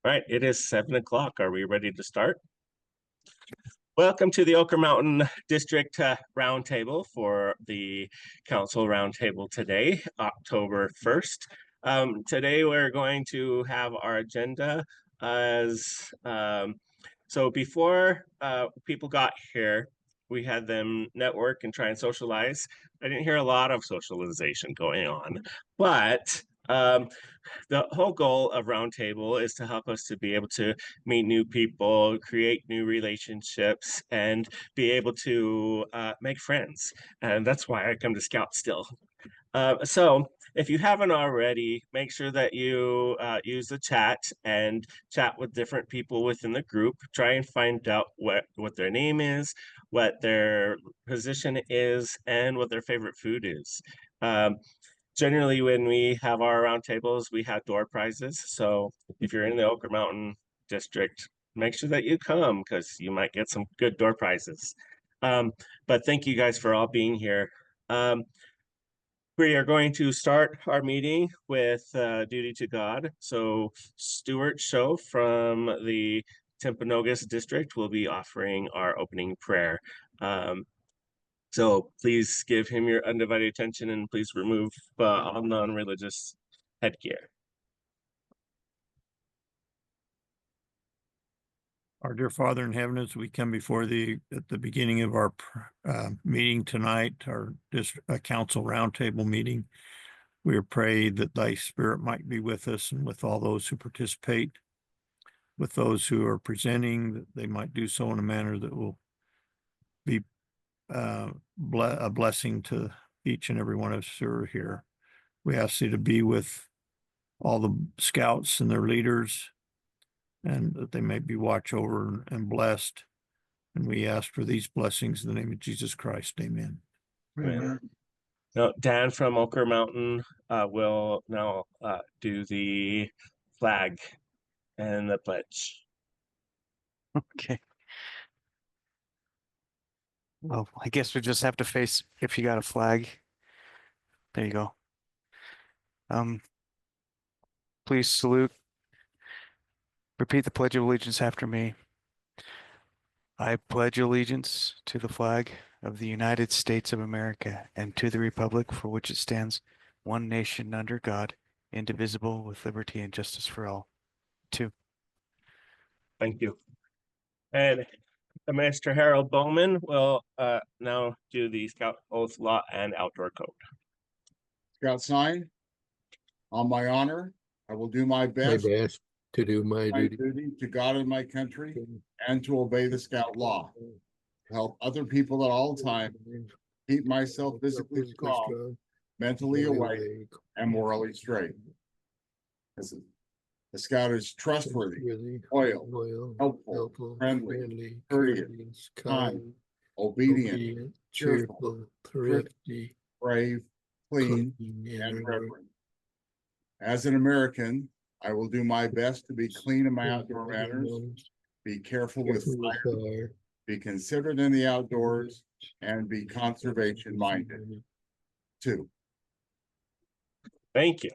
All right, it is 7 o'clock. Are we ready to start? Welcome to the Oquirrh Mountain District Roundtable for the Council Roundtable today, October 1st. Today we're going to have our agenda as, so before people got here, we had them network and try and socialize. I didn't hear a lot of socialization going on, but the whole goal of Roundtable is to help us to be able to meet new people, create new relationships, and be able to make friends. And that's why I come to Scout still. So if you haven't already, make sure that you use the chat and chat with different people within the group. Try and find out what their name is, what their position is, and what their favorite food is. Generally, when we have our roundtables, we have door prizes. So if you're in the Oquirrh Mountain District, make sure that you come because you might get some good door prizes. But thank you guys for all being here. We are going to start our meeting with Duty to God. So Stuart Show from the Timpanogos District will be offering our opening prayer. So please give him your undivided attention and please remove all non-religious headgear. Our dear Father in heaven, as we come before thee at the beginning of our meeting tonight, our council roundtable meeting, we pray that thy spirit might be with us and with all those who participate, with those who are presenting, that they might do so in a manner that will be a blessing to each and every one of us who are here. We ask thee to be with all the scouts and their leaders, and that they may be watched over and blessed. And we ask for these blessings in the name of Jesus Christ. Amen. Amen. Now, Dan from Oquirrh Mountain will now do the flag and the pledge. Okay. Well, I guess we just have to face if you got a flag. There you go. Please salute. Repeat the Pledge of Allegiance after me. I pledge allegiance to the flag of the United States of America and to the republic for which it stands, one nation under God, indivisible, with liberty and justice for all. 2. Thank you. And Master Harold Bowman will now do the Scout Oath Law and Outdoor Code. Scout sign. On my honor, I will do my best to do my duty to God and my country, and to obey the Scout law. Help other people at all times. Keep myself physically strong, mentally awake, and morally straight. The Scout is trustworthy, loyal, helpful, friendly, courteous, kind, obedient, cheerful, thrifty, brave, clean, and reverent. As an American, I will do my best to be clean in my outdoor manners, be careful with fire, be considerate in the outdoors, and be conservation minded. 2. Thank you.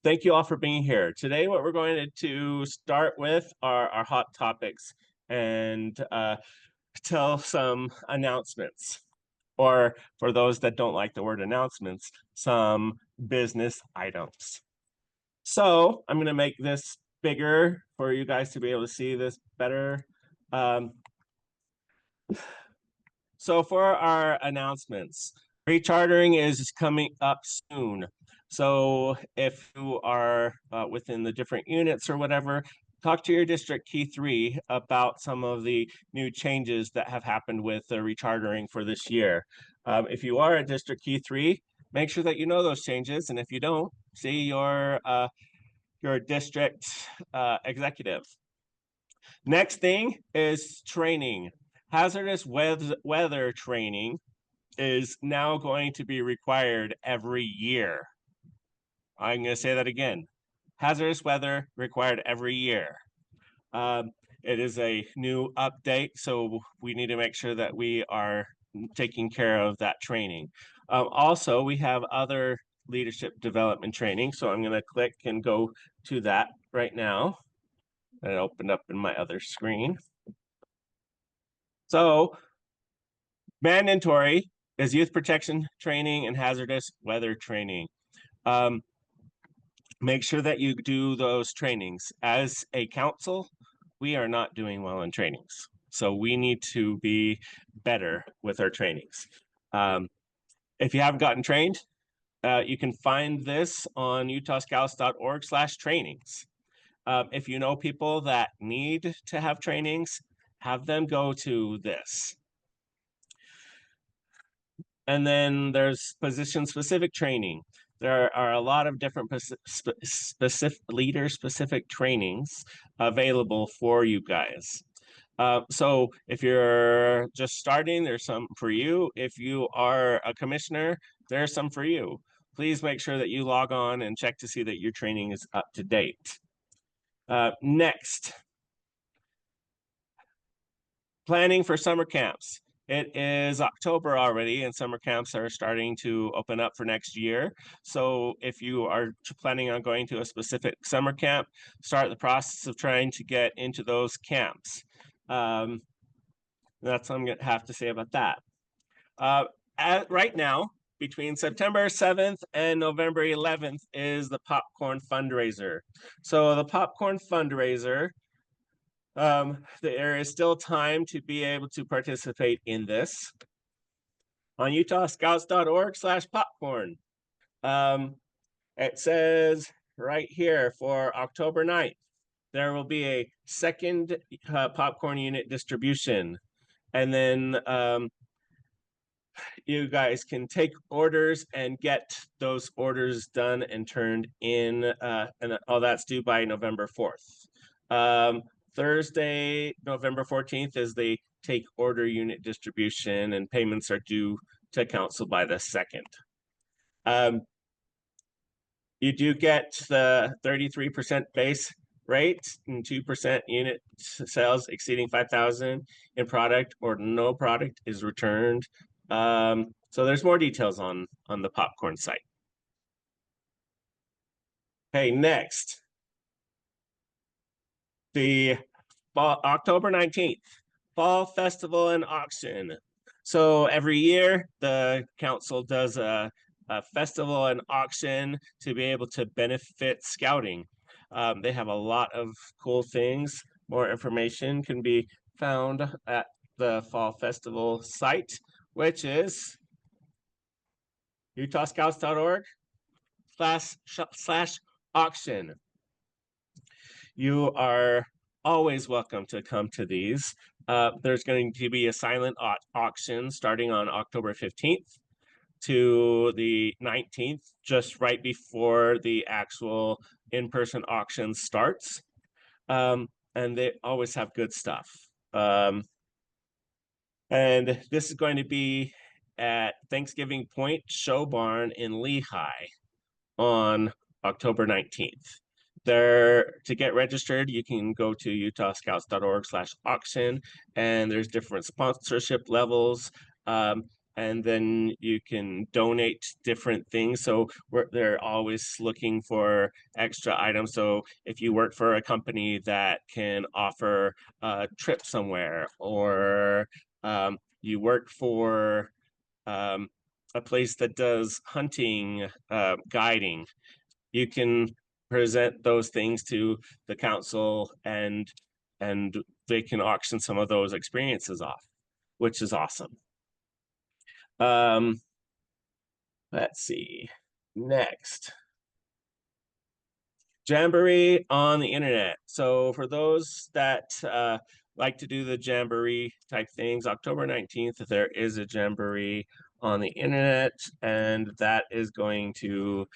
Thank you all for being here. Today, what we're going to start with are our hot topics and tell some announcements, or for those that don't like the word announcements, some business items. So I'm going to make this bigger for you guys to be able to see this better. So for our announcements, rechartering is coming up soon. So if you are within the different units or whatever, talk to your district key 3 about some of the new changes that have happened with the rechartering for this year. If you are at district key 3, make sure that you know those changes. And if you don't, see your district executive. Next thing is training. Hazardous weather training is now going to be required every year. I'm going to say that again. Hazardous weather required every year. It is a new update, so we need to make sure that we are taking care of that training. Also, we have other leadership development training. So I'm going to click and go to that right now. And it opened up in my other screen. So mandatory is youth protection training and hazardous weather training. Make sure that you do those trainings. As a council, we are not doing well in trainings. So we need to be better with our trainings. If you haven't gotten trained, you can find this on utahscouts.org/trainings. If you know people that need to have trainings, have them go to this. And then there's position-specific training. There are a lot of different leader-specific trainings available for you guys. So if you're just starting, there's some for you. If you are a commissioner, there's some for you. Please make sure that you log on and check to see that your training is up to date. Next, planning for summer camps. It is October already, and summer camps are starting to open up for next year. So if you are planning on going to a specific summer camp, start the process of trying to get into those camps. That's what I'm going to have to say about that. Right now, between September 7th and November 11th is the popcorn fundraiser. So the popcorn fundraiser, there is still time to be able to participate in this on utahscouts.org/popcorn. It says right here for October 9th, there will be a second popcorn unit distribution. And then you guys can take orders and get those orders done and turned in, and all that's due by November 4th. Thursday, November 14th is the take order unit distribution, and payments are due to council by the 2nd. You do get the 33% base rate and 2% unit sales exceeding 5,000 in product, or no product is returned. So there's more details on the popcorn site. Okay, next. The October 19th, Fall Festival and Auction. So every year, the council does a festival and auction to be able to benefit scouting. They have a lot of cool things. More information can be found at the Fall Festival site, which is utahscouts.org/auction. You are always welcome to come to these. There's going to be a silent auction starting on October 15th to the 19th, just right before the actual in-person auction starts. And they always have good stuff. And this is going to be at Thanksgiving Point Show Barn in Lehigh on October 19th. There, to get registered, you can go to utahscouts.org/auction, and there's different sponsorship levels. And then you can donate different things. So they're always looking for extra items. So if you work for a company that can offer a trip somewhere, or you work for a place that does hunting, guiding, you can present those things to the council, and they can auction some of those experiences off, which is awesome. Let's see. Next. Jamboree on the internet. So for those that like to do the jamboree type things, October 19th, there is a jamboree on the internet, and that is going to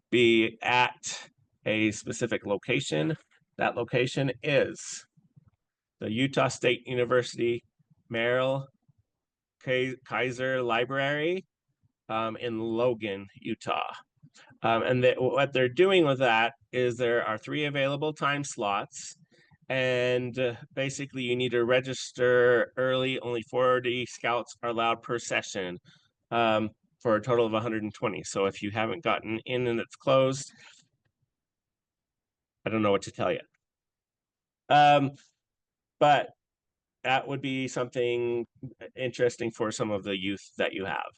be at a specific location. That location is the Utah State University Merrill Kaiser Library in Logan, Utah. And what they're doing with that is there are 3 available time slots, and basically you need to register early. Only 40 scouts are allowed per session. for a total of 120. So if you haven't gotten in and it's closed, I don't know what to tell you. But that would be something interesting for some of the youth that you have.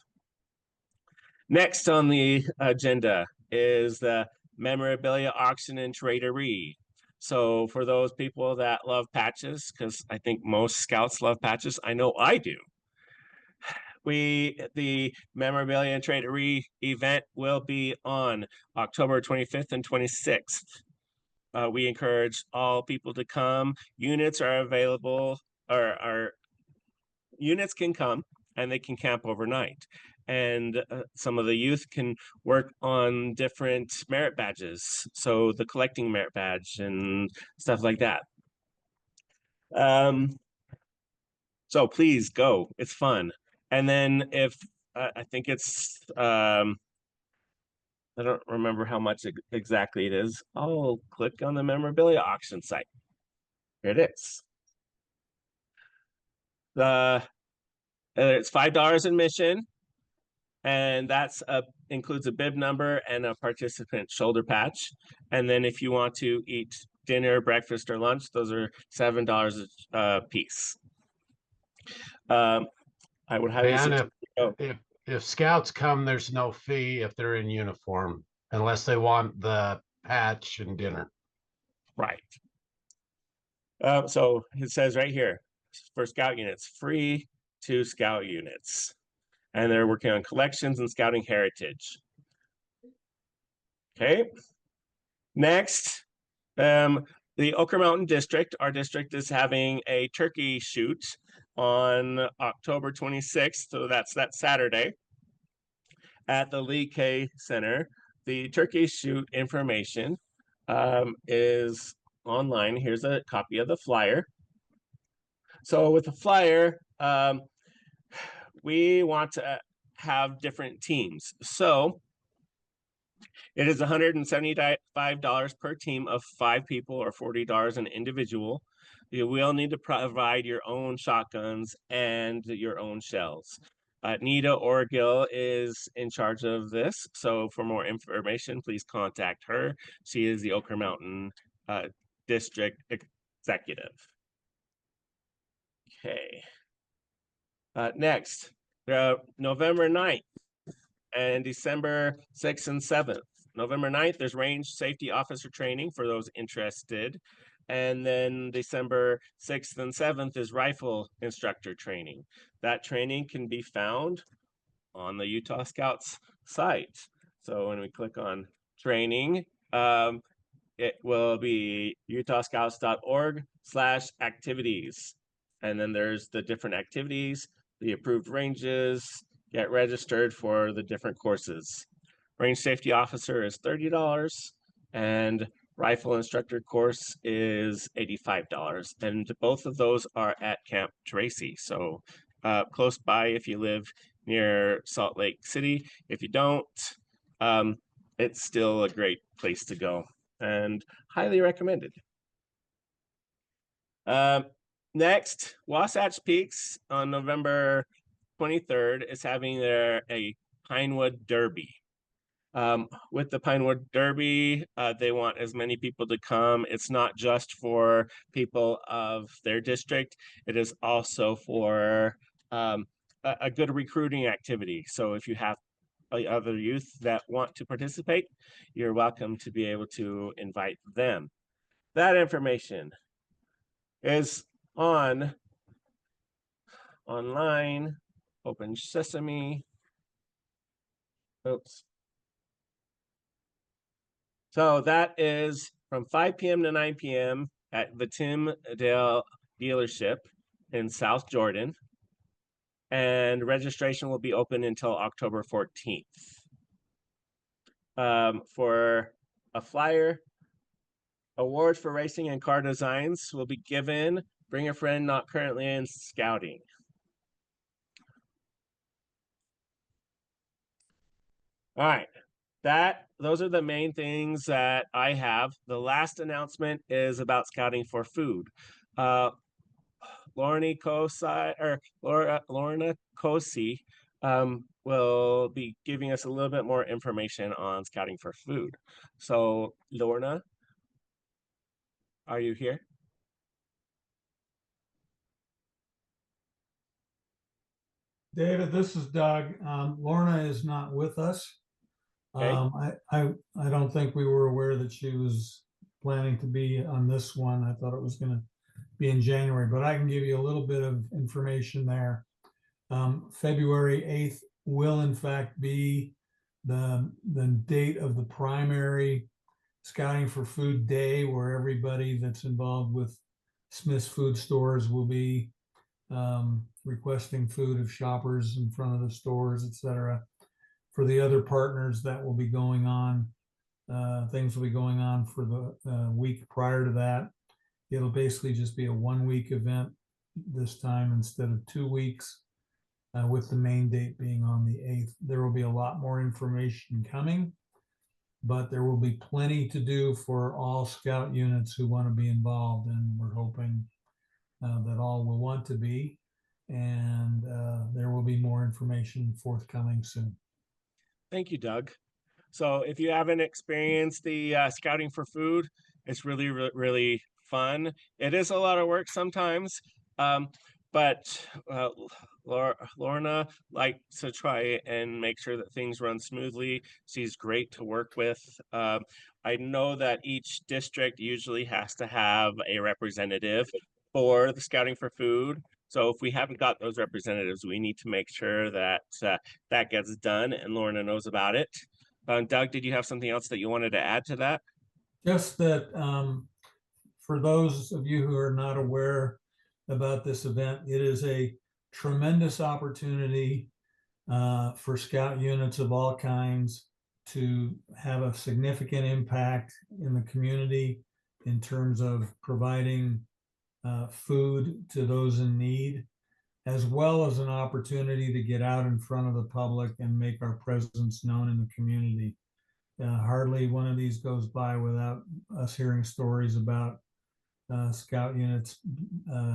Next on the agenda is the memorabilia auction and traderie. So for those people that love patches, because I think most scouts love patches, I know I do. The memorabilia and traderie event will be on October 25th and 26th. We encourage all people to come. Units are available, or units can come and they can camp overnight. And some of the youth can work on different merit badges. So the collecting merit badge and stuff like that. So please go, it's fun. And then if, I think it's, I don't remember how much exactly it is. I'll click on the memorabilia auction site. Here it is. It's $5 admission, and that's includes a bib number and a participant shoulder patch. And then if you want to eat dinner, breakfast, or lunch, those are $7 a piece. I would highly suggest. If scouts come, there's no fee if they're in uniform, unless they want the patch and dinner. Right. So it says right here, for scout units, free to scout units. And they're working on collections and scouting heritage. Okay. Next, the Oquirrh Mountain District, our district is having a turkey shoot on October 26th. So that's that Saturday at the Lee K Center. The turkey shoot information is online. Here's a copy of the flyer. So with the flyer, we want to have different teams. So it is $175 per team of 5 people, or $40 an individual. You will need to provide your own shotguns and your own shells. Nita Orgill is in charge of this. So for more information, please contact her. She is the Oquirrh Mountain District Executive. Okay. Next, November 9th and December 6th and 7th. November 9th, there's range safety officer training for those interested. And then December 6th and 7th is rifle instructor training. That training can be found on the Utah Scouts site. So when we click on training, it will be utahscouts.org/activities. And then there's the different activities, the approved ranges, get registered for the different courses. Range safety officer is $30 and rifle instructor course is $85. And both of those are at Camp Tracy. So close by if you live near Salt Lake City. If you don't, it's still a great place to go and highly recommended. Next, Wasatch Peaks on November 23rd is having a Pinewood Derby. With the Pinewood Derby, they want as many people to come. It's not just for people of their district. It is also for a good recruiting activity. So if you have other youth that want to participate, you're welcome to be able to invite them. That information is online, Open Sesame. Oops. So that is from 5 p.m. to 9 p.m. at the Tim Dale dealership in South Jordan. And registration will be open until October 14th. For a flyer, awards for racing and car designs will be given. Bring a friend not currently in scouting. All right, those are the main things that I have. The last announcement is about scouting for food. Lorna Kosi will be giving us a little bit more information on scouting for food. So, Lorna, are you here? David, this is Doug. Lorna is not with us. Okay. I don't think we were aware that she was planning to be on this one. I thought it was gonna be in January, but I can give you a little bit of information there. February 8th will in fact be the date of the primary Scouting for Food Day, where everybody that's involved with Smith's Food Stores will be requesting food of shoppers in front of the stores, etc. For the other partners, that will be going on. Things will be going on for the week prior to that. It'll basically just be a 1-week event this time instead of 2 weeks, with the main date being on the 8th. There will be a lot more information coming, but there will be plenty to do for all scout units who want to be involved, and we're hoping that all will want to be, and there will be more information forthcoming soon. Thank you, Doug. So if you haven't experienced the scouting for food, it's really fun. It is a lot of work sometimes, but Lorna likes to try and make sure that things run smoothly. She's great to work with. I know that each district usually has to have a representative for the scouting for food. So if we haven't got those representatives, we need to make sure that that gets done, and Lorna knows about it. Doug, did you have something else that you wanted to add to that? Just that for those of you who are not aware about this event, it is a tremendous opportunity for scout units of all kinds to have a significant impact in the community in terms of providing food to those in need, as well as an opportunity to get out in front of the public and make our presence known in the community. Hardly one of these goes by without us hearing stories about scout units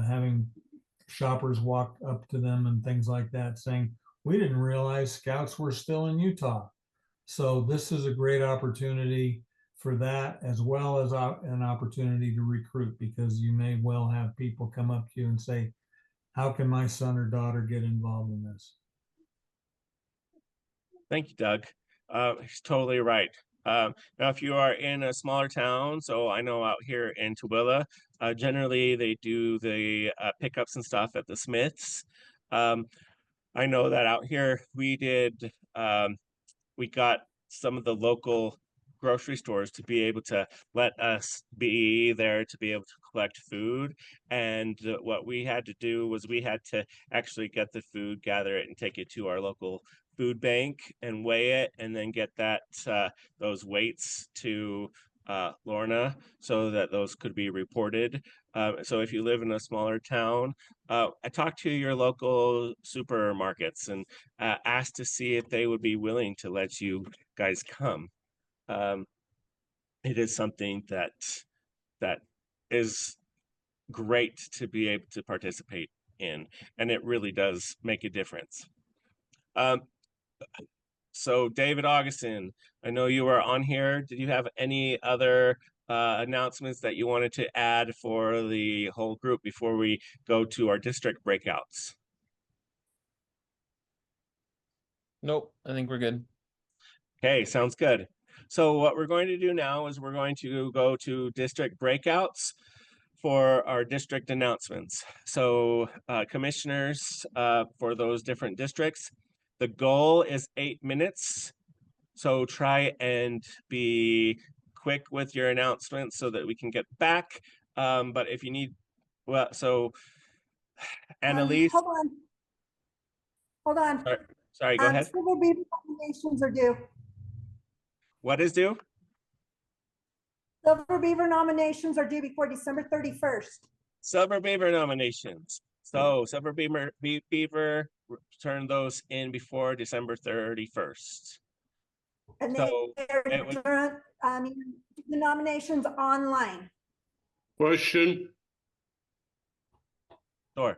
having shoppers walk up to them and things like that saying, we didn't realize scouts were still in Utah. So this is a great opportunity for that, as well as an opportunity to recruit, because you may well have people come up to you and say, how can my son or daughter get involved in this? Thank you, Doug. He's totally right. Now, if you are in a smaller town, so I know out here in Tooele, generally they do the pickups and stuff at the Smiths. I know that out here we did, we got some of the local grocery stores to be able to let us be there to be able to collect food. And what we had to do was we had to actually get the food, gather it, and take it to our local food bank and weigh it, and then get that those weights to Lorna so that those could be reported. So if you live in a smaller town, I talked to your local supermarkets and asked to see if they would be willing to let you guys come. It is something that is great to be able to participate in, and it really does make a difference. So David Augustin, I know you are on here. Did you have any other announcements that you wanted to add for the whole group before we go to our district breakouts? Nope, I think we're good. Okay, sounds good. So what we're going to do now is we're going to go to district breakouts for our district announcements. So commissioners for those different districts, the goal is 8 minutes. So try and be quick with your announcements so that we can get back. But if you need, well, so Annalise. Hold on. Sorry, go ahead. Silver Beaver nominations are due. What is due? Silver Beaver nominations are due before December 31st. Silver Beaver nominations. So Silver Beaver turn those in before December 31st. And So the nominations online. Question. Sure.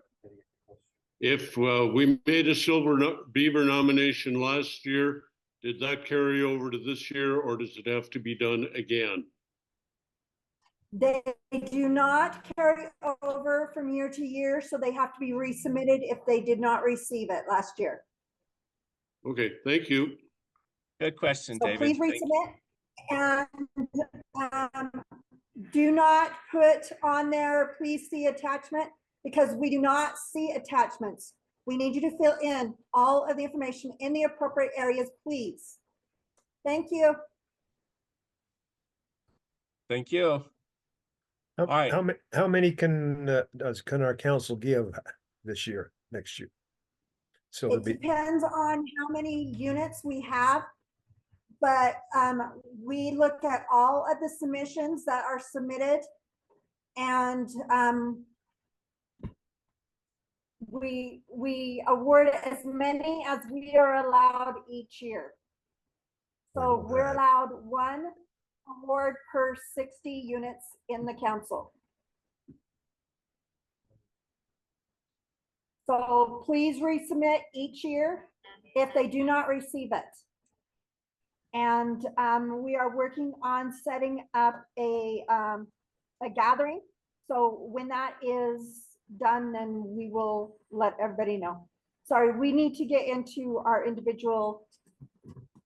If we made a beaver nomination last year, did that carry over to this year, or does it have to be done again? They do not carry over from year to year, so they have to be resubmitted if they did not receive it last year. Okay, thank you. Good question, So David. please Thank you. resubmit, and do not put on there, please see attachment, because we do not see attachments. We need you to fill in all of the information in the appropriate areas, please. Thank you. Thank you. How, All right. how many can our council give this year, next year? So It depends on how many units we have, but we look at all of the submissions that are submitted, and we award as many as we are allowed each year. So we're allowed one award per 60 units in the council. So please resubmit each year if they do not receive it. And we are working on setting up a gathering. So when that is done, then we will let everybody know. Sorry, we need to get into our individual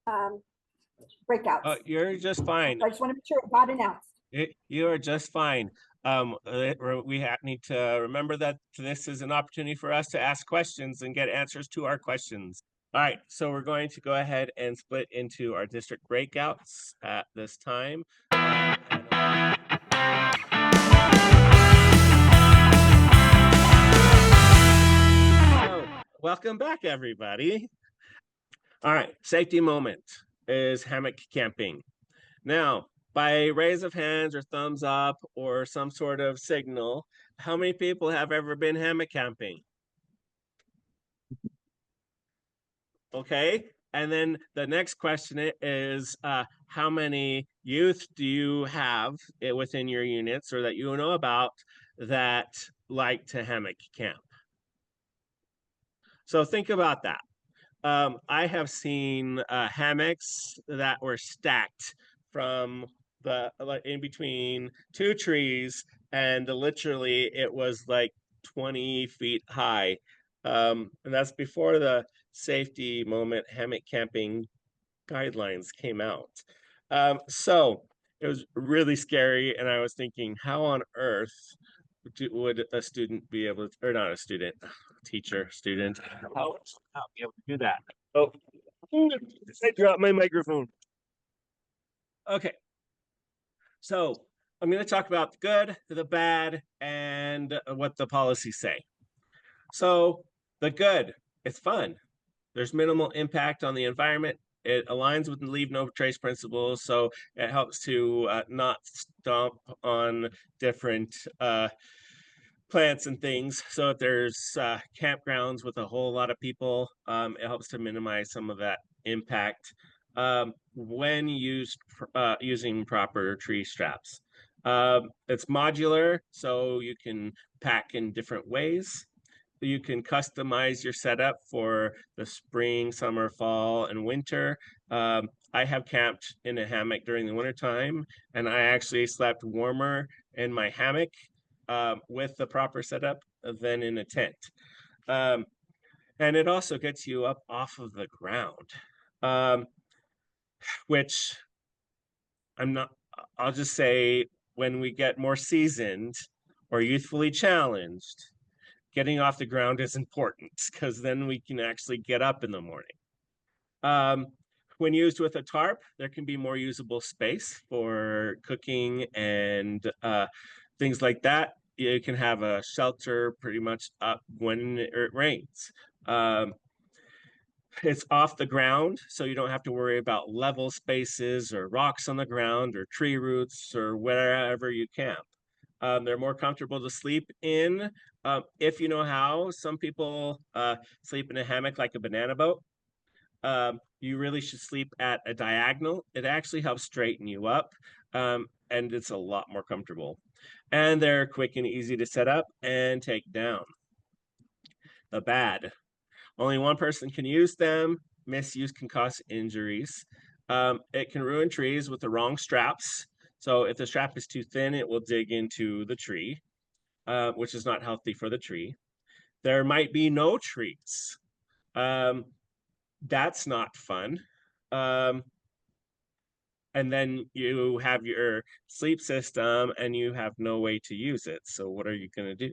breakouts. You're just fine. I just want to make sure it got announced. You are just fine. We need to remember that this is an opportunity for us to ask questions and get answers to our questions. All right, so we're going to go ahead and split into our district breakouts at this time. Welcome back, everybody. All right, safety moment is hammock camping. Now, by raise of hands or thumbs up or some sort of signal, how many people have ever been hammock camping? Okay, and then the next question is, how many youth do you have within your units or that you know about that like to hammock camp? So think about that. I have seen hammocks that were stacked from in between two trees, and literally it was like 20 feet high. And that's before the safety moment hammock camping guidelines came out. So it was really scary, and I was thinking, how on earth would a student be able to, or not a student, teacher, student, how be able to do that? Oh, I dropped my microphone. Okay, so I'm going to talk about the good, the bad, and what the policies say. So the good, it's fun. There's minimal impact on the environment. It aligns with the leave no trace principles, so it helps to not stomp on different plants and things. So if there's campgrounds with a whole lot of people, it helps to minimize some of that impact when using proper tree straps. It's modular, so you can pack in different ways. You can customize your setup for the spring, summer, fall, and winter. I have camped in a hammock during the wintertime, and I actually slept warmer in my hammock with the proper setup than in a tent. And it also gets you up off of the ground, which I'll just say when we get more seasoned or youthfully challenged, getting off the ground is important because then we can actually get up in the morning. When used with a tarp, there can be more usable space for cooking and things like that. You can have a shelter pretty much up when it rains. It's off the ground, so you don't have to worry about level spaces or rocks on the ground or tree roots or wherever you camp. They're more comfortable to sleep in if you know how. Some people sleep in a hammock like a banana boat. You really should sleep at a diagonal. It actually helps straighten you up, and it's a lot more comfortable. And they're quick and easy to set up and take down. bad. Only one person can use them. Misuse can cause injuries. It can ruin trees with the wrong straps. So if the strap is too thin, it will dig into the tree, which is not healthy for the tree. There might be no trees. That's not fun. And then you have your sleep system and you have no way to use it. So what are you going to do?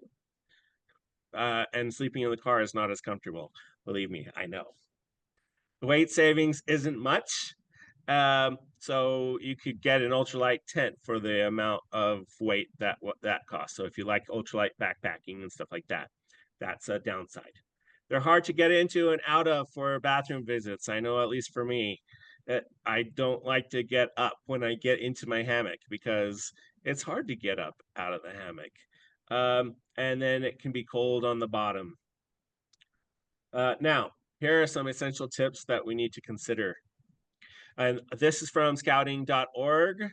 And sleeping in the car is not as comfortable. Believe me, I know. Weight savings isn't much. So you could get an ultralight tent for the amount of weight that costs. So if you like ultralight backpacking and stuff like that, that's a downside. They're hard to get into and out of for bathroom visits. I know, at least for me, that I don't like to get up when I get into my hammock because it's hard to get up out of the hammock. And then it can be cold on the bottom. Now, here are some essential tips that we need to consider. And this is from scouting.org.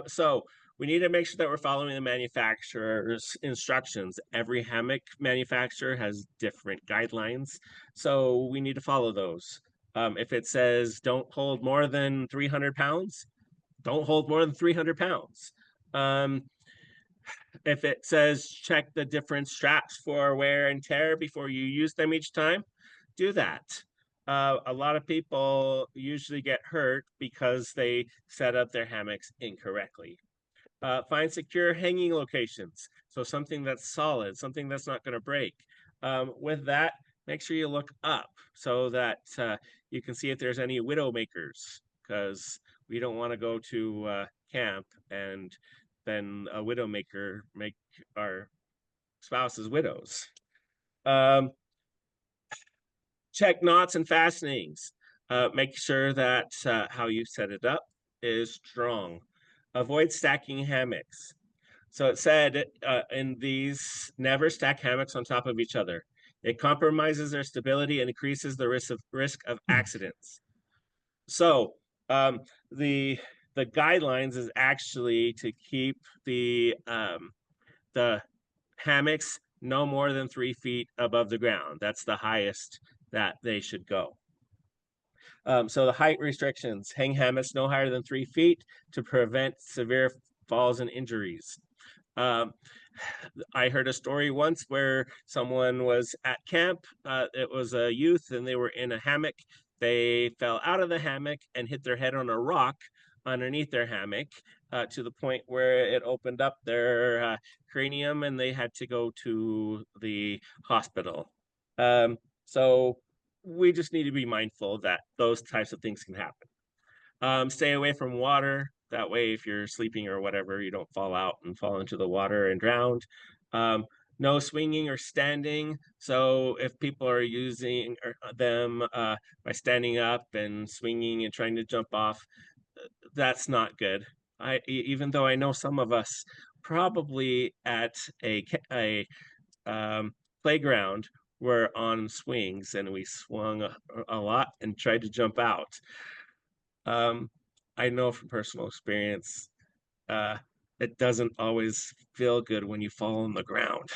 So we need to make sure that we're following the manufacturer's instructions. Every hammock manufacturer has different guidelines, so we need to follow those. If it says don't hold more than 300 pounds, don't hold more than 300 pounds. If it says check the different straps for wear and tear before you use them each time, do that. A lot of people usually get hurt because they set up their hammocks incorrectly. Find secure hanging locations. So something that's solid, something that's not going to break. With that, make sure you look up so that you can see if there's any widow makers, because we don't want to go to camp and then a widow maker make our spouses widows. Check knots and fastenings. Make sure that how you set it up is strong. Avoid stacking hammocks. So it said in these, never stack hammocks on top of each other. It compromises their stability and increases the risk of accidents. So the guidelines is actually to keep the hammocks no more than 3 feet above the ground. That's the highest that they should go. So the height restrictions: hang hammocks no higher than 3 feet to prevent severe falls and injuries. I heard a story once where someone was at camp. It was a youth and they were in a hammock. They fell out of the hammock and hit their head on a rock underneath their hammock to the point where it opened up their cranium and they had to go to the hospital. So we just need to be mindful that those types of things can happen. Stay away from water. That way, if you're sleeping or whatever, you don't fall out and fall into the water and drown. No swinging or standing. So if people are using them by standing up and swinging and trying to jump off, that's not good. Even though I know some of us probably at a playground were on swings and we swung a lot and tried to jump out. I know from personal experience, it doesn't always feel good when you fall on the ground.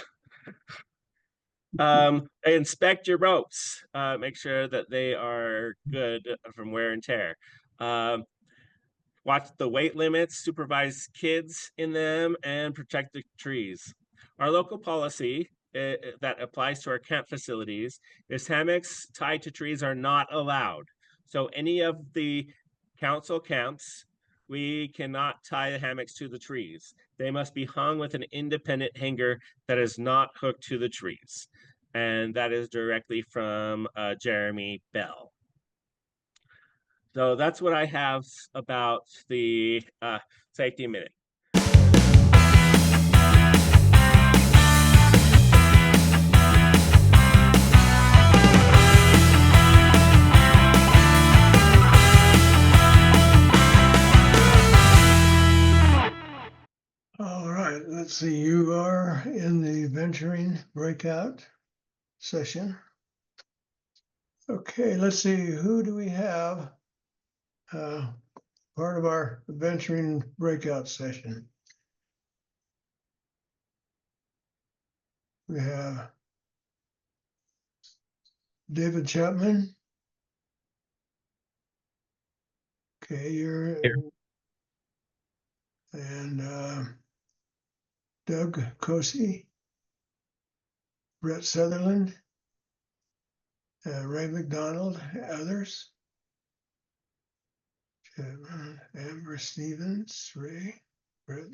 Inspect your ropes. Make sure that they are good from wear and tear. Watch the weight limits, supervise kids in them, and protect the trees. Our local policy that applies to our camp facilities is hammocks tied to trees are not allowed. So any of the council camps, we cannot tie the hammocks to the trees. They must be hung with an independent hanger that is not hooked to the trees. And that is directly from Jeremy Bell. So that's what I have about the safety minute. All right, let's see, you are in the venturing breakout session. Okay, let's see, who do we have part of our venturing breakout session? We have David Chapman. Okay, you're Here. and Doug Cosey, Brett Sutherland, Ray McDonald, others. Amber Stevens, Ray, Brett,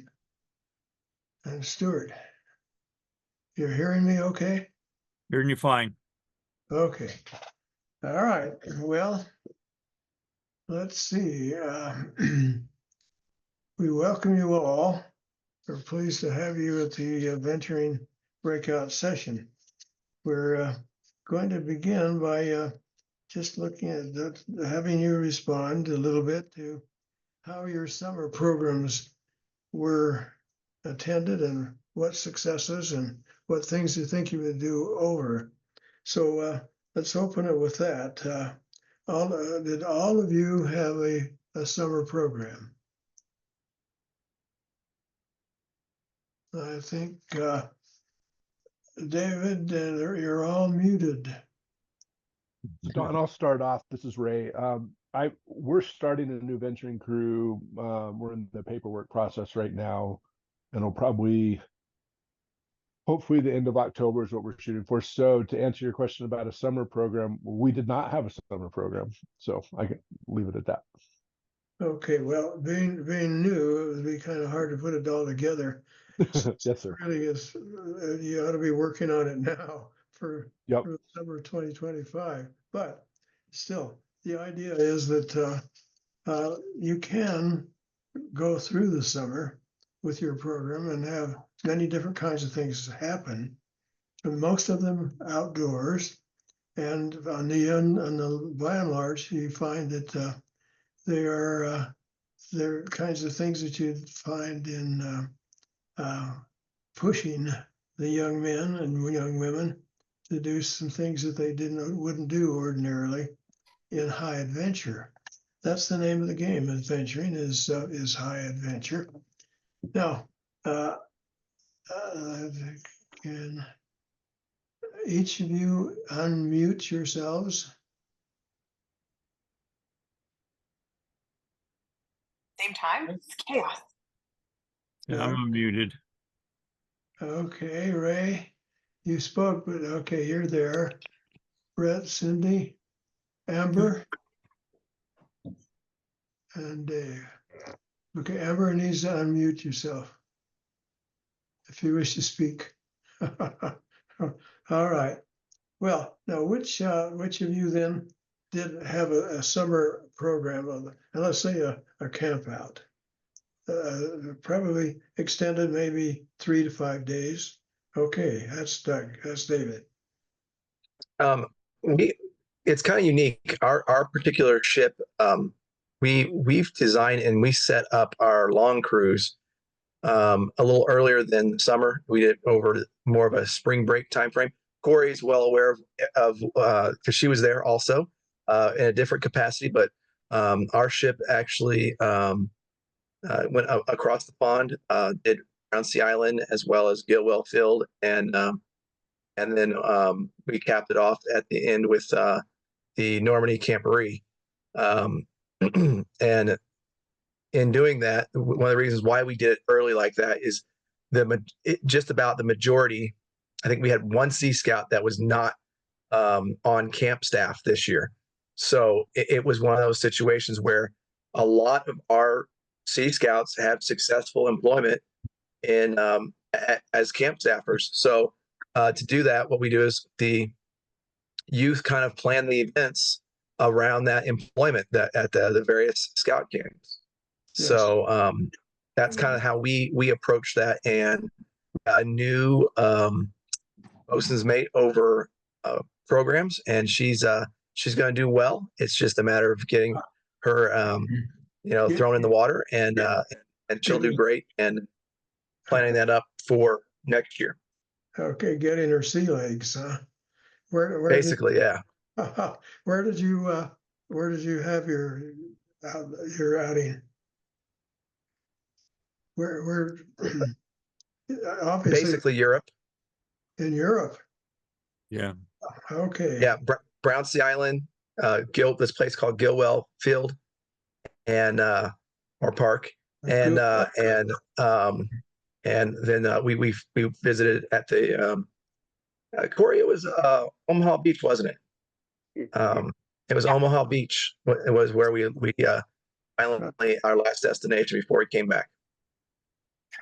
and Stuart. You're hearing me okay? Hearing you fine. Okay. All right. Well, let's see. We welcome you all. We're pleased to have you at the Venturing Breakout session. We're going to begin by just looking at having you respond a little bit to how your summer programs were attended and what successes and what things you think you would do over. So let's open it with that. Did all of you have a summer program? I think, David, you're all muted. Don, I'll start off. This is Ray. We're starting a new venturing crew. We're in the paperwork process right now, and it'll probably, hopefully, the end of October is what we're shooting for. So, to answer your question about a summer program, we did not have a summer program, so I can leave it at that. Okay, well, being new, it would be kind of hard to put it all together. Yes, sir. Really is, you ought to be working on it now for summer 2025. But still, the idea is that you can go through the summer with your program and have many different kinds of things happen, and most of them outdoors. And on the by and large, you find that they're kinds of things that you'd find in pushing the young men and young women to do some things that they wouldn't do ordinarily in high adventure. That's the name of the game. Adventuring is high adventure. Now, can each of you unmute yourselves? Same time? It's chaos. Yeah, I'm unmuted. Okay, Ray, you spoke, but okay, you're there. Brett, Cindy, Amber, and Dave. Okay, Amber needs to unmute yourself if you wish to speak. All right. Well, now which of you then did have a summer program and let's say a camp out? Probably extended maybe 3 to 5 days. Okay, that's Doug. That's David. It's kind of unique. Our particular ship, we've designed and we set up our long cruise a little earlier than summer. We did over more of a spring break timeframe. Corey's well aware of because she was there also in a different capacity, but our ship actually went across the pond, did Round Sea Island as well as Gilwell Field, and then we capped it off at the end with the Normandy Camporee. And in doing that, one of the reasons why we did it early like that is just about the majority. I think we had one Sea Scout that was not on camp staff this year. So it was one of those situations where a lot of our Sea Scouts have successful employment in as camp staffers. So to do that, what we do is the youth kind of plan the events around that employment that at the various scout camps. Yes. So that's kind of how we approach that. And a new bosun's mate over programs, and she's going to do well. It's just a matter of getting her thrown in the water, and she'll do great. And planning that up for next year. Okay, getting her sea legs, huh? Where basically, yeah. Where did you have your outing? Where obviously basically Europe. In Europe. Yeah. Okay. Yeah, Brown Sea Island, this place called Gilwell Field, and or Park, and then we visited at the Corey. It was Omaha Beach, wasn't it? It was Omaha Beach. It was where we finally our last destination before we came back.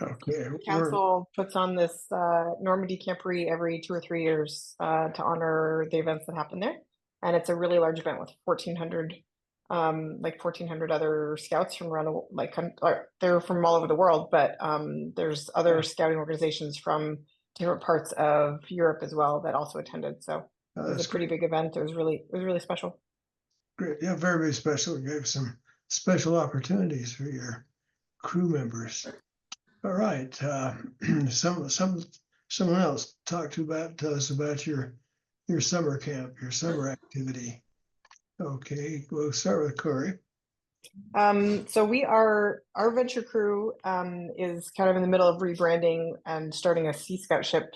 Okay. Council puts on this Normandy Camporee every 2 or 3 years to honor the events that happen there, and it's a really large event with 1,400 other scouts from around the they're from all over the world, but there's other scouting organizations from different parts of Europe as well that also attended. So it was a pretty big event. It was really special. Great. Yeah, very, very special. You gave some special opportunities for your crew members. All right. Someone else tell us about your summer camp, your summer activity. Okay, we'll start with Corey. So our venture crew is kind of in the middle of rebranding and starting a Sea Scout ship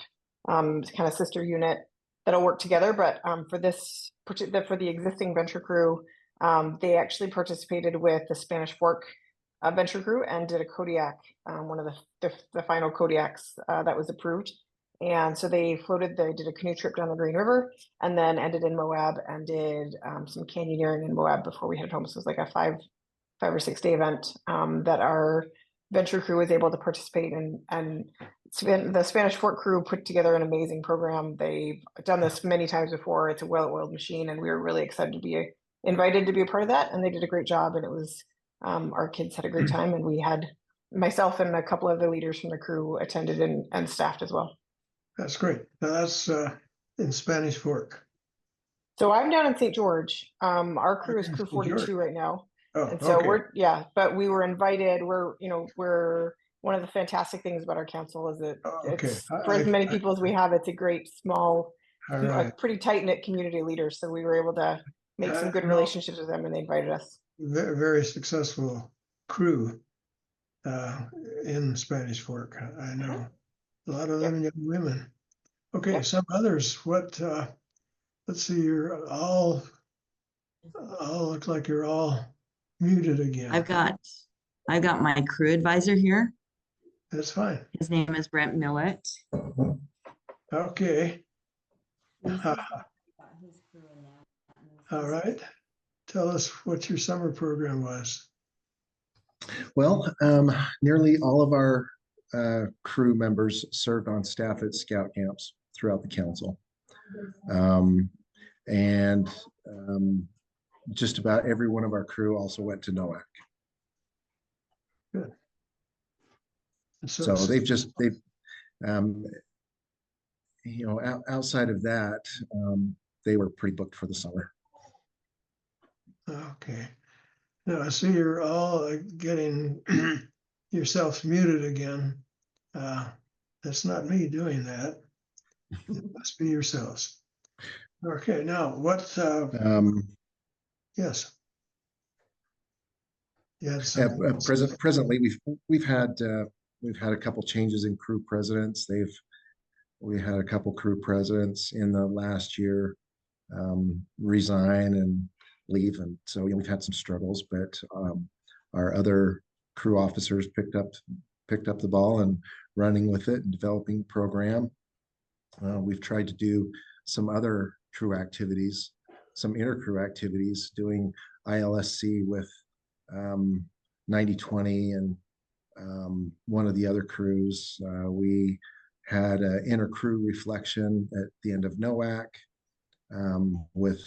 kind of sister unit that'll work together. But for the existing venture crew, they actually participated with the Spanish Fork venture crew and did a Kodiak, one of the final Kodiaks that was approved. And so they did a canoe trip down the Green River and then ended in Moab and did some canyoneering in Moab before we headed home. So it was like a 5 or 6 day event that our venture crew was able to participate in. And the Spanish Fork crew put together an amazing program. They've done this many times before. It's a well-oiled machine, and we were really excited to be invited to be a part of that. And they did a great job, and it was our kids had a great time, and we had myself and a couple of the leaders from the crew attended and staffed as well. That's great. Now that's in Spanish Fork. So I'm down in St. George. Our crew is crew 42 right now. Oh, and so okay. but we were invited. We're one of the fantastic things about our council is that it's for as many people as we have, it's a great small, pretty tight-knit community of leaders. So we were able to make some good relationships with them, and they invited us. Very, very successful crew in Spanish Fork. I know a lot of them young women. Okay, some others. What? Let's see. You're all look like you're all muted again. I've got my crew advisor here. That's fine. His name is Brent Millett. Okay. All right. Tell us what your summer program was. Well, nearly all of our crew members served on staff at scout camps throughout the council. And just about every one of our crew also went to NOAC. Good. So outside of that, they were pretty booked for the summer. Okay. Now I see you're all getting yourselves muted again. That's not me doing that. It must be yourselves. Okay. Now what? Yes. Yes. Presently, we've had a couple changes in crew presidents. We had a couple crew presidents in the last year resign and leave, and so we've had some struggles. But our other crew officers picked up the ball and running with it and developing the program. We've tried to do some other crew activities, some inter-crew activities, doing ILSC with 9020 and one of the other crews. We had an inter-crew reflection at the end of NOAC with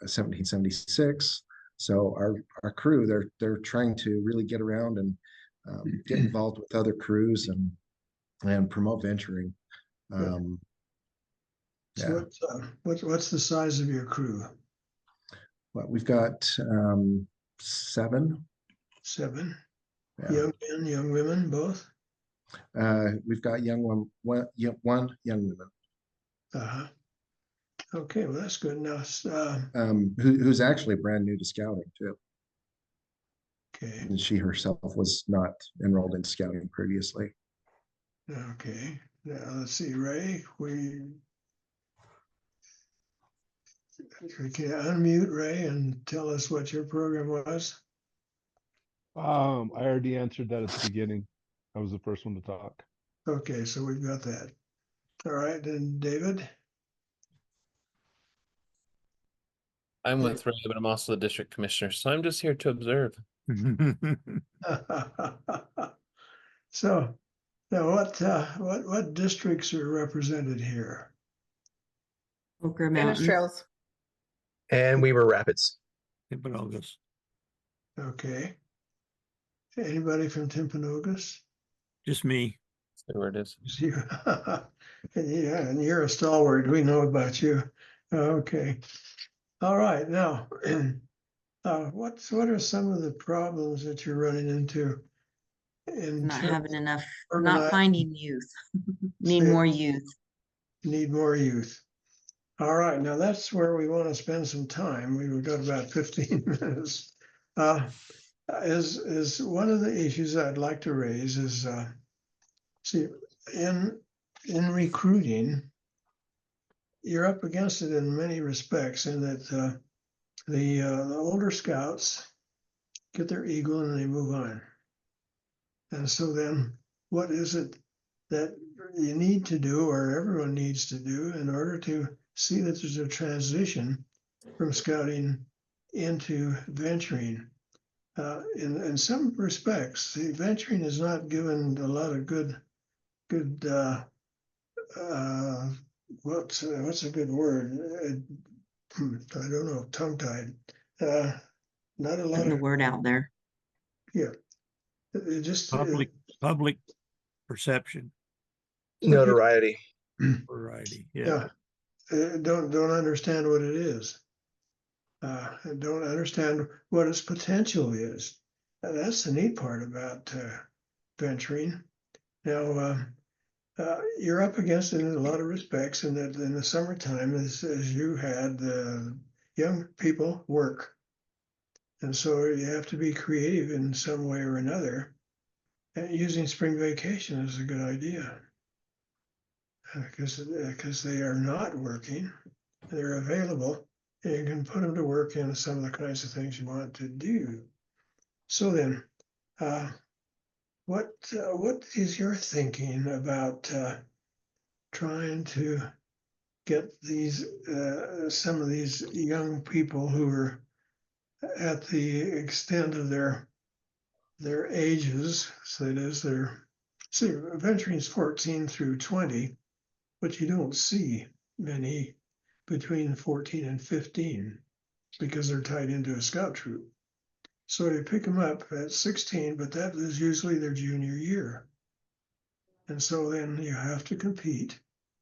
1776. So our crew, they're trying to really get around and get involved with other crews and promote venturing. So what's the size of your crew? Well, we've got 7. 7. Yeah. Young men, young women, both? We've got one young woman. Uh-huh. Okay, well, that's good. Now, who's actually brand new to scouting too. Okay. And she herself was not enrolled in scouting previously. Okay. Now let's see, Ray. Can you unmute Ray and tell us what your program was? I already answered that at the beginning. I was the first one to talk. Okay, so we've got that. All right, then David. I'm with Ray, but I'm also the district commissioner, so I'm just here to observe. So now what districts are represented here? Oquirrh Spanish Mountain. Trails. And Weaver Rapids. Timpanogos. Okay. Anybody from Timpanogos? Just me. See where it is. Yeah, and you're a stalwart. We know about you. Okay. All right. Now, what are some of the problems that you're running into in Not terms having enough, of not organizing? finding youth. Need Say- more youth. Need more youth. All right. Now that's where we want to spend some time. We've got about 15 minutes. Is one of the issues I'd like to raise is see in recruiting, you're up against it in many respects in that the older scouts get their eagle and they move on. And so then what is it that you need to do or everyone needs to do in order to see that there's a transition from scouting into venturing? In some respects, the venturing is not given a lot of good what's a good word? I don't know, tongue-tied. Not a lot Putting the of, word out there. yeah. It just Public perception, Notoriety. variety. Yeah. don't understand what it is. Don't understand what its potential is. That's the neat part about venturing. Now, you're up against it in a lot of respects, and that in the summertime, as you had, young people work, and so you have to be creative in some way or another. And using spring vacation is a good idea because they are not working, they're available, and you can put them to work in some of the kinds of things you want to do. So then, what is your thinking about trying to get these some of these young people who are at the extent of their ages, so that is venturing is 14 through 20, but you don't see many between 14 and 15 because they're tied into a scout troop. So you pick them up at 16, but that is usually their junior year. And so then you have to compete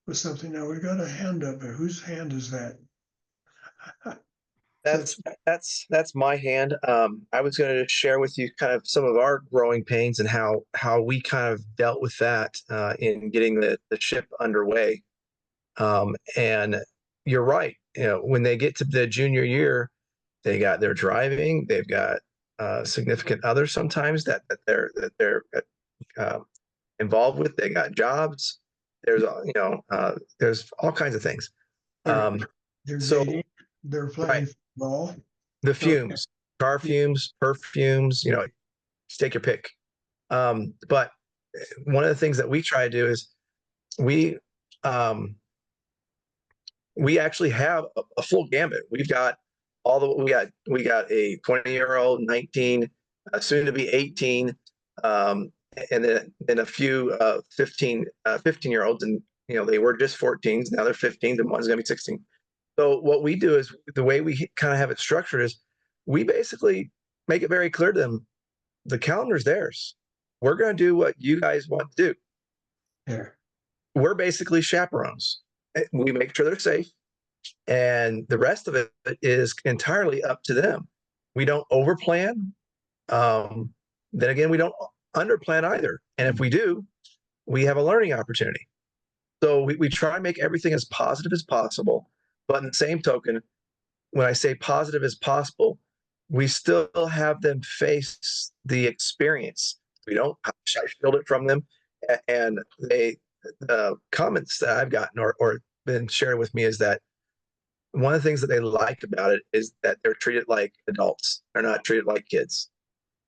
with something. Now we've got a hand up. Whose hand is that? That's my hand. I was going to share with you kind of some of our growing pains and how we kind of dealt with that in getting the ship underway. And you're right. You know, when they get to the junior year, they got their driving. They've got significant others sometimes that they're involved with. They got jobs. There's there's all kinds of things. They're dating. They're playing football. The fumes, car fumes, perfumes, take your pick. But one of the things that we try to do is we actually have a full gambit. We've got we got a 20-year-old, 19, soon to be 18, and then a few 15-year-olds, and they were just 14s, now they're 15s, and one's going to be 16. So what we do is the way we kind of have it structured is we basically make it very clear to them, the calendar's theirs. We're going to do what you guys want to do. Yeah. We're basically chaperones. We make sure they're safe, and the rest of it is entirely up to them. We don't overplan. Then again, we don't underplan either. And if we do, we have a learning opportunity. So we try and make everything as positive as possible. But in the same token, when I say positive as possible, we still have them face the experience. We don't shield it from them. And the comments that I've gotten or been shared with me is that one of the things that they like about it is that they're treated like adults. They're not treated like kids.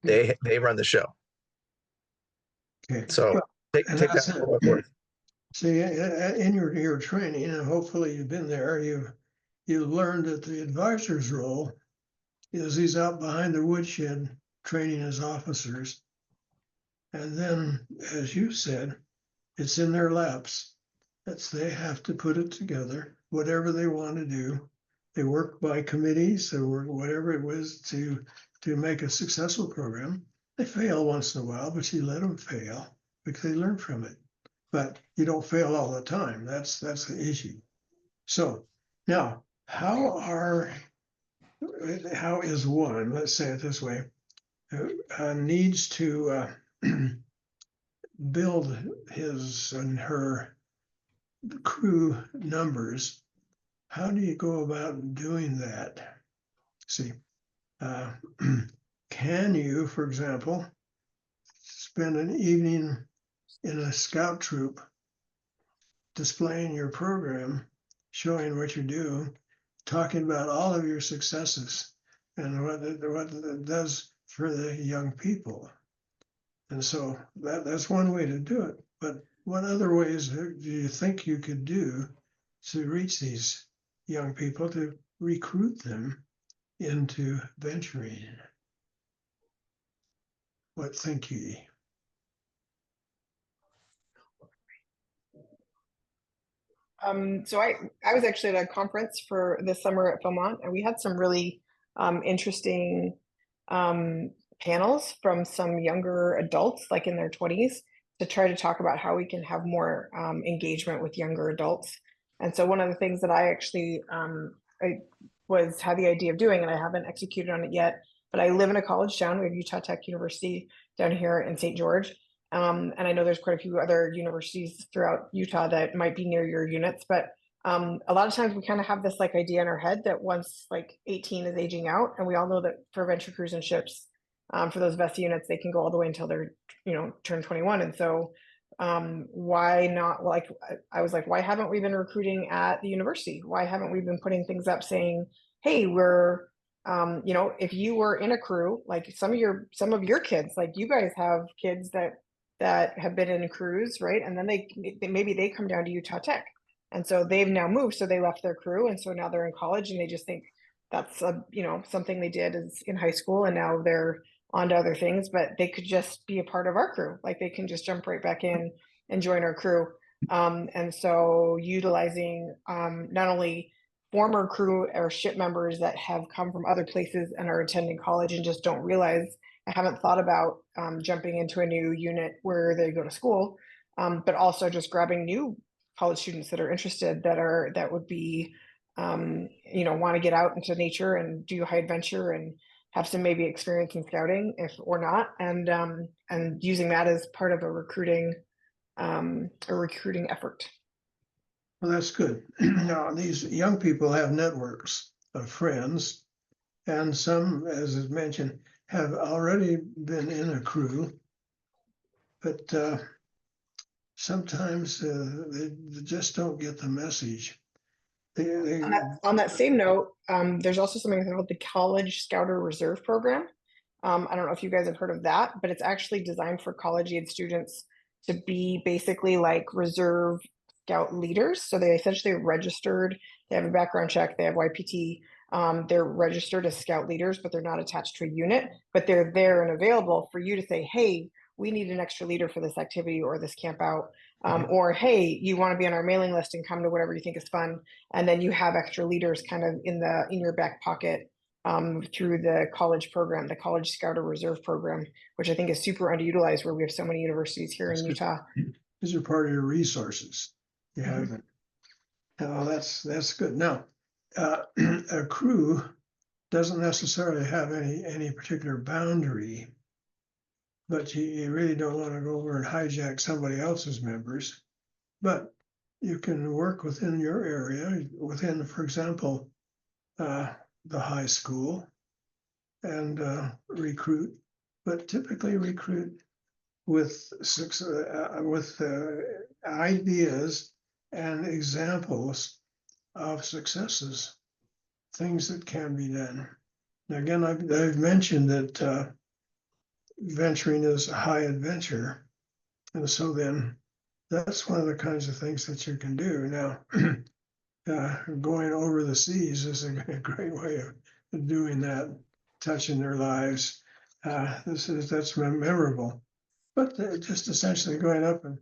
They run the show. Okay. So Well, take and that that's for what it's worth. See, in your training, and hopefully you've been there, you learned that the advisor's role is he's out behind the woodshed training his officers. And then, as you said, it's in their laps. They have to put it together, whatever they want to do. They work by committees or whatever it was to make a successful program. They fail once in a while, but you let them fail because they learn from it. But you don't fail all the time. That's the issue. So now, how is one, let's say it this way, needs to build his and her crew numbers? How do you go about doing that? See, can you, for example, spend an evening in a scout troop displaying your program, showing what you do, talking about all of your successes and what it does for the young people? And so that's one way to do it. But what other ways do you think you could do to reach these young people, to recruit them into venturing? What think ye? So I was actually at a conference for this summer at Philmont, and we had some really interesting panels from some younger adults, like in their 20s, to try to talk about how we can have more engagement with younger adults. And so one of the things that I actually had the idea of doing, and I haven't executed on it yet, but I live in a college town. We have Utah Tech University down here in St. George. And I know there's quite a few other universities throughout Utah that might be near your units, but a lot of times we kind of have this like idea in our head that once like 18 is aging out, and we all know that for venture cruise and ships, for those VESTA units, they can go all the way until they're, turn 21. And so why not, like, I was like, why haven't we been recruiting at the university? Why haven't we been putting things up saying, hey, we're, if you were in a crew, like some of your kids, like you guys have kids that have been in crews, right? And then maybe they come down to Utah Tech. And so they've now moved. So they left their crew. And so now they're in college and they just think that's something they did is in high school, and now they're on to other things, but they could just be a part of our crew. Like they can just jump right back in and join our crew. And so utilizing not only former crew or ship members that have come from other places and are attending college and just don't realize, I haven't thought about jumping into a new unit where they go to school, but also just grabbing new college students that are interested, that would be, want to get out into nature and do high adventure and have some maybe experience in scouting, or not, and using that as part of a recruiting effort. Well, that's good. Now, these young people have networks of friends, and some, as is mentioned, have already been in a crew, but sometimes they just don't get the message. On that same note, there's also something called the College Scouter Reserve Program. I don't know if you guys have heard of that, but it's actually designed for college age students to be basically like reserve scout leaders. So they essentially are registered, they have a background check, they have YPT, they're registered as scout leaders, but they're not attached to a unit, but they're there and available for you to say, hey, we need an extra leader for this activity or this camp out. Or, hey, you want to be on our mailing list and come to whatever you think is fun. And then you have extra leaders kind of in your back pocket through the college program, the College Scouter Reserve Program, which I think is super underutilized, where we have so many universities here in Utah. These are part of your resources. You have it. Oh, that's good. Now, a crew doesn't necessarily have any particular boundary, but you really don't want to go over and hijack somebody else's members. But you can work within your area, within, for example, the high school, and recruit, but typically recruit with ideas and examples of successes things that can be done. Now, again, I've mentioned that venturing is a high adventure. And so then that's one of the kinds of things that you can do. Now, going over the seas is a great way of doing that, touching their lives. That's memorable. But just essentially going up and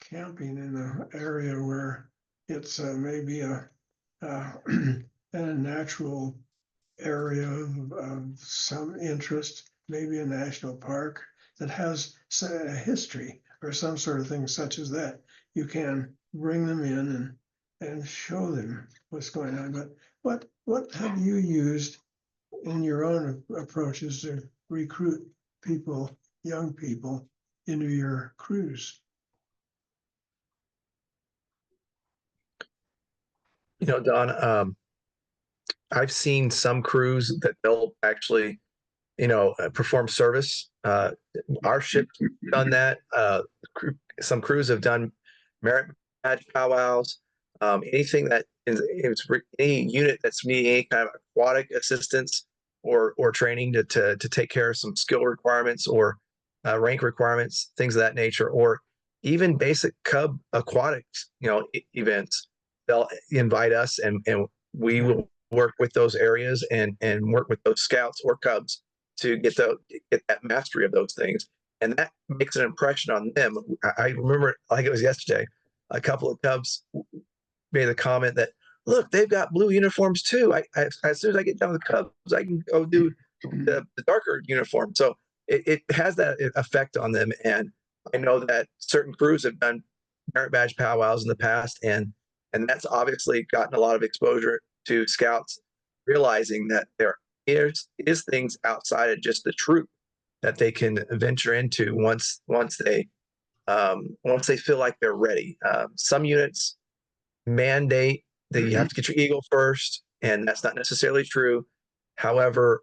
camping in an area where it's maybe a natural area of some interest, maybe a national park that has a history or some sort of thing such as that. You can bring them in and show them what's going on. But what have you used in your own approaches to recruit people, young people, into your crews? Don, I've seen some crews that they'll actually, perform service. Our ship's done that. Some crews have done merit badge powwows. Anything that is any unit that's needing any kind of aquatic assistance or training to take care of some skill requirements or rank requirements, things of that nature, or even basic cub aquatics, events. They'll invite us, and we will work with those areas and work with those scouts or cubs to get that mastery of those things, and that makes an impression on them. I remember, like it was yesterday, a couple of cubs made a comment that, look, they've got blue uniforms too. As soon as I get done with cubs, I can go do the darker uniform. So it has that effect on them, and I know that certain crews have done merit badge powwows in the past, and that's obviously gotten a lot of exposure to scouts, realizing that there is things outside of just the troop that they can venture into once they feel like they're ready. Some units mandate that you have to get your Eagle first, and that's not necessarily true. However,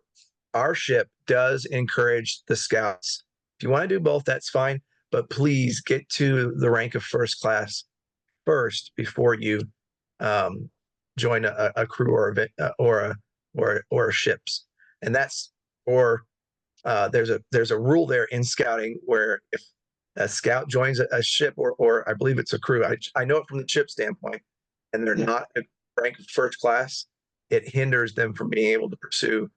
our ship does encourage the scouts. If you want to do both, that's fine, but please get to the rank of first class first before you join a crew or a ships. And that's there's a rule there in scouting where if a scout joins a ship or I believe it's a crew, I know it from the ship standpoint, and they're not a rank of first class, it hinders them from being able to pursue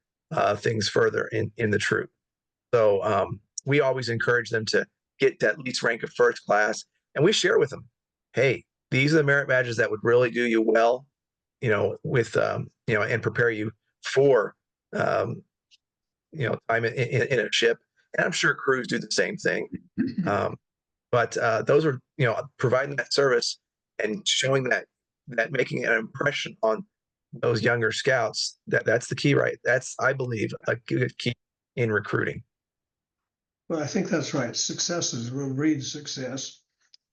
things further in the troop. So we always encourage them to get that least rank of first class, and we share with them, hey, these are the merit badges that would really do you well, with and prepare you for time in a ship. And I'm sure crews do the same thing. But those are, providing that service and showing that making an impression on those younger scouts, that's the key, right? That's, I believe, a good key in recruiting. Well, I think that's right. Successes will breed success,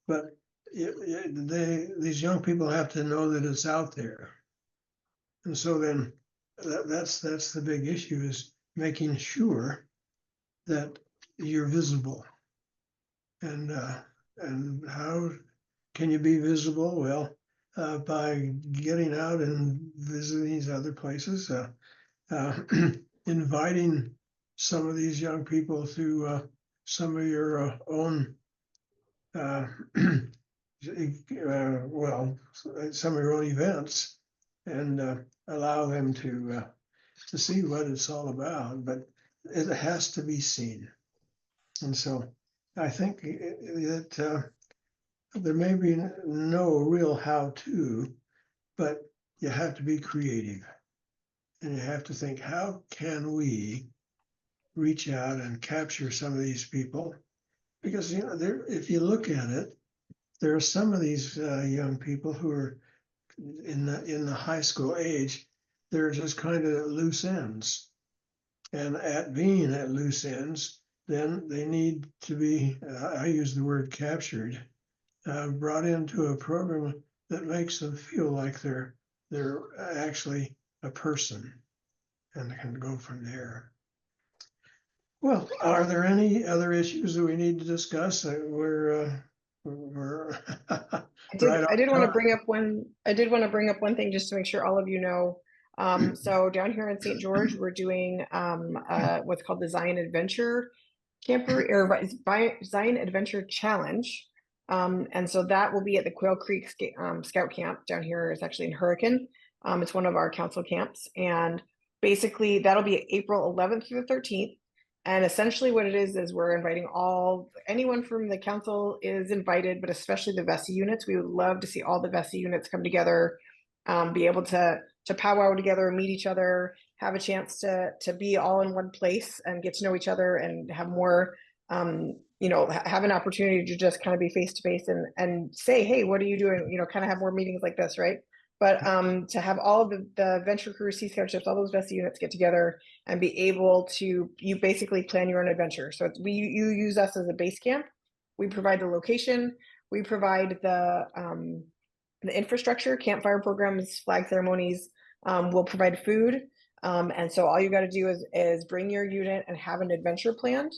but these young people have to know that it's out there. And so then that's the big issue, is making sure that you're visible. And how can you be visible? Well, by getting out and visiting these other places, inviting some of these young people to some of your own some of your own events, and allow them to see what it's all about. But it has to be seen. And so I think that there may be no real how-to, but you have to be creative. And you have to think, how can we reach out and capture some of these people? Because, if you look at it, there are some of these young people who are in the high school age. They're just kind of at loose ends. And at being at loose ends, then they need to be, I use the word captured, brought into a program that makes them feel like they're actually a person, and can go from there. Well, are there any other issues that we need to discuss? We're I did want to bring up one thing just to make sure all of you know. So down here in St. George, we're doing what's called the Zion Adventure Camper or Zion Adventure Challenge. And so that will be at the Quail Creek Scout Camp down here. It's actually in Hurricane. It's one of our council camps. And basically that'll be April 11th through the 13th. And essentially what it is we're inviting anyone from the council is invited, but especially the VESI units. We would love to see all the VESI units come together, be able to powwow together, meet each other, have a chance to be all in one place and get to know each other and have more, have an opportunity to just kind of be face to face and say, hey, what are you doing? Kind of have more meetings like this, right? But to have all of the Venture Crew, Sea Scout ships, all those VESI units get together and be able to, you basically plan your own adventure. So you use us as a base camp. We provide the location. We provide the infrastructure, campfire programs, flag ceremonies. We'll provide food. And so all you got to do is bring your unit and have an adventure planned,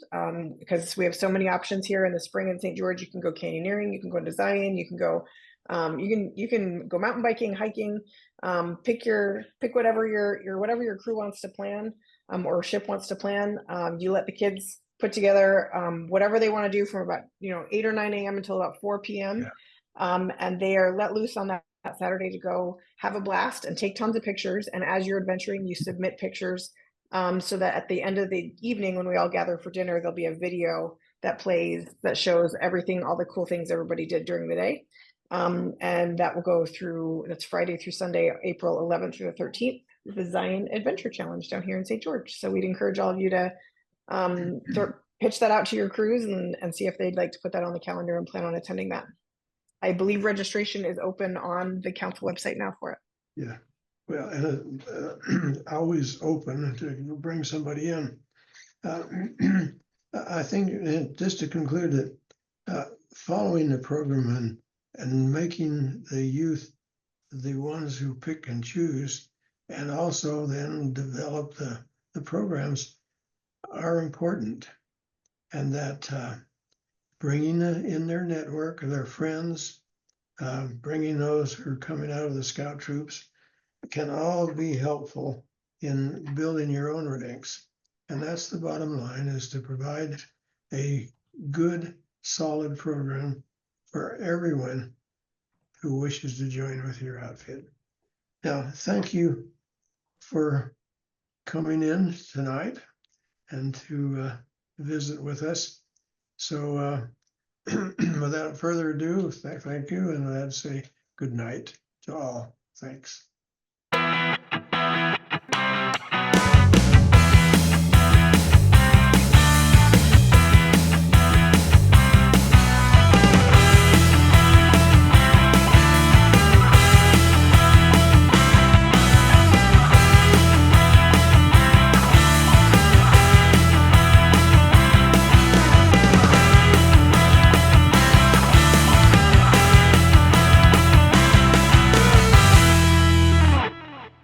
because we have so many options here in the spring in St. George. You can go canyoneering, you can go to Zion, you can go you can go mountain biking, hiking, pick whatever your crew wants to plan, or ship wants to plan. You let the kids put together whatever they want to do from about 8 or 9 a.m. until about 4 p.m. And they are let loose on that Saturday to go have a blast and take tons of pictures. And as you're adventuring, you submit pictures, so that at the end of the evening, when we all gather for dinner, there'll be a video that plays that shows everything, all the cool things everybody did during the day. And that will go through, that's Friday through Sunday, April 11th through the 13th, the Zion Adventure Challenge down here in St. George. So we'd encourage all of you to pitch that out to your crews and see if they'd like to put that on the calendar and plan on attending that. I believe registration is open on the council website now for it. Yeah, well, and always open to bring somebody in. I think just to conclude that following the program and making the youth the ones who pick and choose, and also then develop the programs are important, and that bringing in their network, their friends, bringing those who are coming out of the scout troops can all be helpful in building your own ranks. And that's the bottom line, is to provide a good, solid program for everyone who wishes to join with your outfit. Now, thank you for coming in tonight and to visit with us. So without further ado, thank you, and I'd say good night to all. Thanks.